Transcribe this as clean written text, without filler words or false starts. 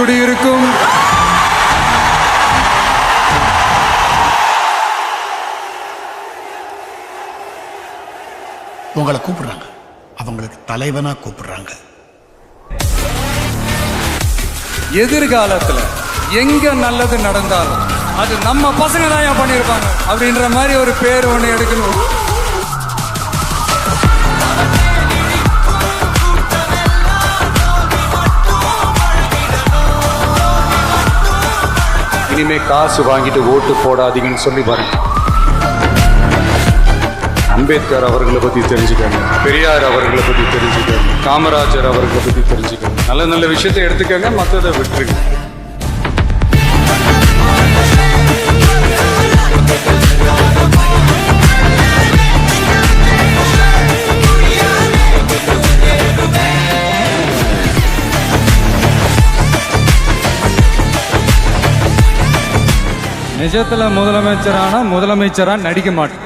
குடியிருக்கும் உங்களை கூப்பிடுறாங்க, அவங்களுக்கு தலைவனா கூப்பிடுறாங்க. எதிர்காலத்துல எங்க நல்லது நடந்தாலும் அது நம்ம பசங்க தான் பண்ணியிருப்பாங்க அப்படின்ற மாதிரி ஒரு பேர் ஒண்ணு எடுக்கணும். இனிமே காசு வாங்கிட்டு ஓட்டு போடாதீங்கன்னு சொல்லி வரேன். அம்பேத்கர் அவர்களை பத்தி தெரிஞ்சுக்கங்க, பெரியார் அவர்களை பத்தி தெரிஞ்சுக்கங்க, காமராஜர் அவர்களை பத்தி தெரிஞ்சுக்கங்க. நல்ல நல்ல விஷயத்தை எடுத்துக்கங்க, மற்றதை விட்டுருங்க. நிஜத்துல முதலமைச்சரானா முதலமைச்சரா நடிக்க மாட்டேன்.